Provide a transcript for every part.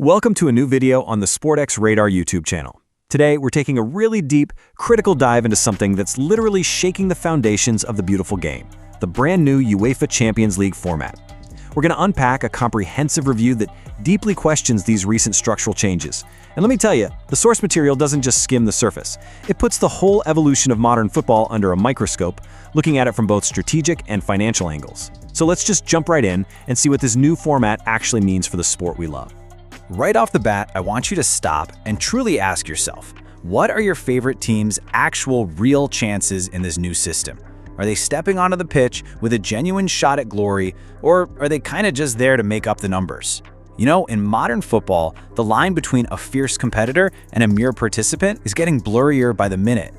Welcome to a new video on the Sportx Radar YouTube channel. Today, we're taking a really deep, critical dive into something that's literally shaking the foundations of the beautiful game, the brand new UEFA Champions League format. We're going to unpack a comprehensive review that deeply questions these recent structural changes. And let me tell you, the source material doesn't just skim the surface. It puts the whole evolution of modern football under a microscope, looking at it from both strategic and financial angles. So let's just jump right in and see what this new format actually means for the sport we love. Right off the bat, I want you to stop and truly ask yourself, what are your favorite team's actual real chances in this new system? Are they stepping onto the pitch with a genuine shot at glory, or are they kind of just there to make up the numbers? You know, in modern football, the line between a fierce competitor and a mere participant is getting blurrier by the minute.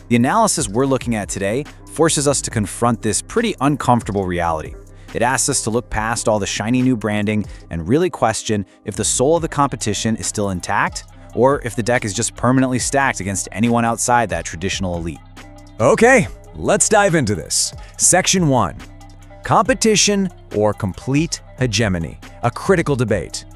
The analysis we're looking at today forces us to confront this pretty uncomfortable reality. It asks us to look past all the shiny new branding and really question if the soul of the competition is still intact, or if the deck is just permanently stacked against anyone outside that traditional elite. Okay, let's dive into this. Section 1. Competition or complete hegemony, a critical debate.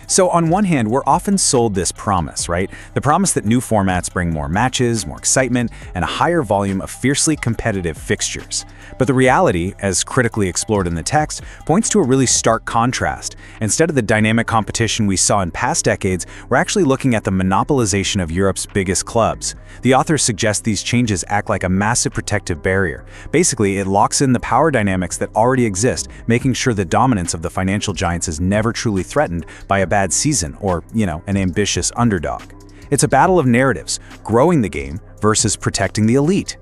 So on one hand, we're often sold this promise, right? The promise that new formats bring more matches, more excitement, and a higher volume of fiercely competitive fixtures. But the reality, as critically explored in the text, points to a really stark contrast. Instead of the dynamic competition we saw in past decades, we're actually looking at the monopolization of Europe's biggest clubs. The authors suggest these changes act like a massive protective barrier. Basically, it locks in the power dynamics that already exist, making sure the dominance of the financial giants is never truly threatened by a bad season or, an ambitious underdog. It's a battle of narratives, growing the game versus protecting the elite.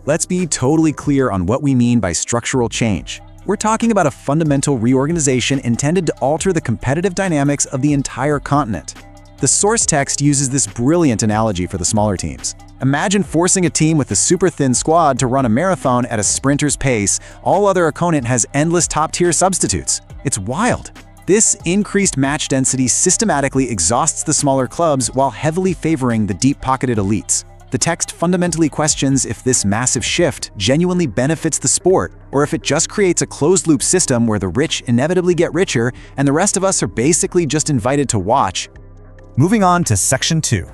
Let's be totally clear on what we mean by structural change. We're talking about a fundamental reorganization intended to alter the competitive dynamics of the entire continent. The source text uses this brilliant analogy for the smaller teams. Imagine forcing a team with a super thin squad to run a marathon at a sprinter's pace. All other opponent has endless top-tier substitutes. It's wild. This increased match density systematically exhausts the smaller clubs while heavily favoring the deep-pocketed elites. The text fundamentally questions if this massive shift genuinely benefits the sport, or if it just creates a closed-loop system where the rich inevitably get richer and the rest of us are basically just invited to watch. Moving on to Section 2.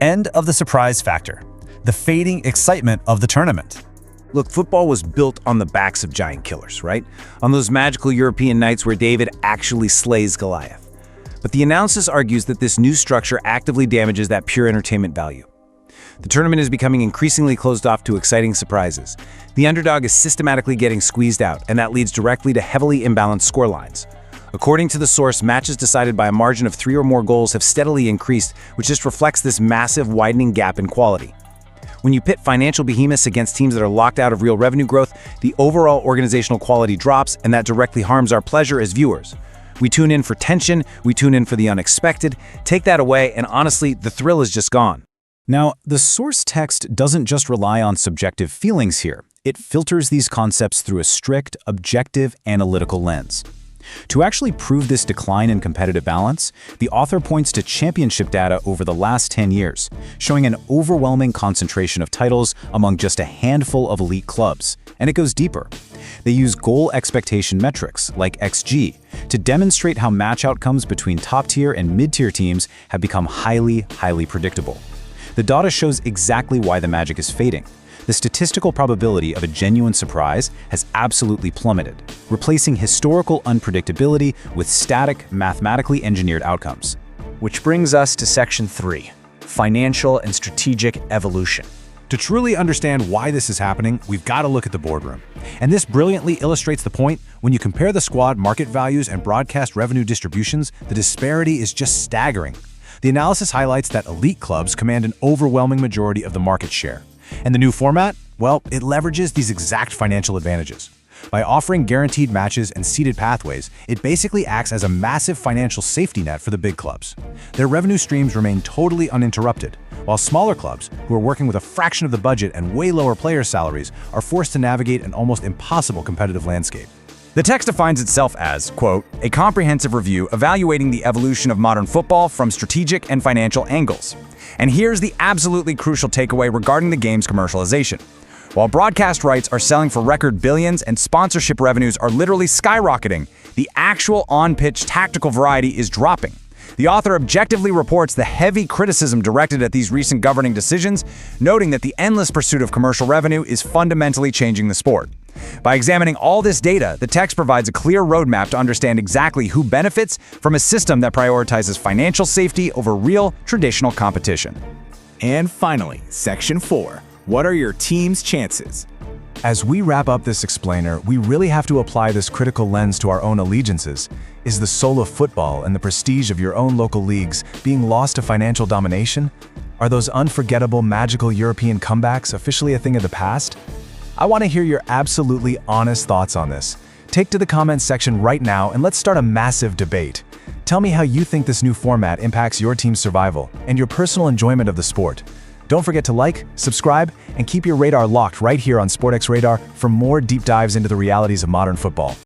End of the surprise factor. The fading excitement of the tournament. Look, football was built on the backs of giant killers, right? On those magical European nights where David actually slays Goliath. But the analysis argues that this new structure actively damages that pure entertainment value. The tournament is becoming increasingly closed off to exciting surprises. The underdog is systematically getting squeezed out, and that leads directly to heavily imbalanced scorelines. According to the source, matches decided by a margin of 3 or more goals have steadily increased, which just reflects this massive widening gap in quality. When you pit financial behemoths against teams that are locked out of real revenue growth, the overall organizational quality drops, and that directly harms our pleasure as viewers. We tune in for tension, we tune in for the unexpected. Take that away, and honestly, the thrill is just gone. Now, the source text doesn't just rely on subjective feelings here. It filters these concepts through a strict, objective, analytical lens. To actually prove this decline in competitive balance, the author points to championship data over the last 10 years, showing an overwhelming concentration of titles among just a handful of elite clubs. And it goes deeper. They use goal expectation metrics, like XG, to demonstrate how match outcomes between top-tier and mid-tier teams have become highly predictable. The data shows exactly why the magic is fading. The statistical probability of a genuine surprise has absolutely plummeted, replacing historical unpredictability with static, mathematically engineered outcomes. Which brings us to Section 3, Financial and Strategic Evolution. To truly understand why this is happening, we've got to look at the boardroom. And this brilliantly illustrates the point: when you compare the squad market values and broadcast revenue distributions, the disparity is just staggering. The analysis highlights that elite clubs command an overwhelming majority of the market share. And the new format? Well, it leverages these exact financial advantages. By offering guaranteed matches and seeded pathways, it basically acts as a massive financial safety net for the big clubs. Their revenue streams remain totally uninterrupted, while smaller clubs, who are working with a fraction of the budget and way lower player salaries, are forced to navigate an almost impossible competitive landscape. The text defines itself as, quote, a comprehensive review evaluating the evolution of modern football from strategic and financial angles. And here's the absolutely crucial takeaway regarding the game's commercialization. While broadcast rights are selling for record billions and sponsorship revenues are literally skyrocketing, the actual on-pitch tactical variety is dropping. The author objectively reports the heavy criticism directed at these recent governing decisions, noting that the endless pursuit of commercial revenue is fundamentally changing the sport. By examining all this data, the text provides a clear roadmap to understand exactly who benefits from a system that prioritizes financial safety over real, traditional competition. And finally, Section 4. What are your team's chances? As we wrap up this explainer, we really have to apply this critical lens to our own allegiances. Is the soul of football and the prestige of your own local leagues being lost to financial domination? Are those unforgettable, magical European comebacks officially a thing of the past? I want to hear your absolutely honest thoughts on this. Take to the comments section right now and let's start a massive debate. Tell me how you think this new format impacts your team's survival and your personal enjoyment of the sport. Don't forget to like, subscribe, and keep your radar locked right here on Sportx Radar for more deep dives into the realities of modern football.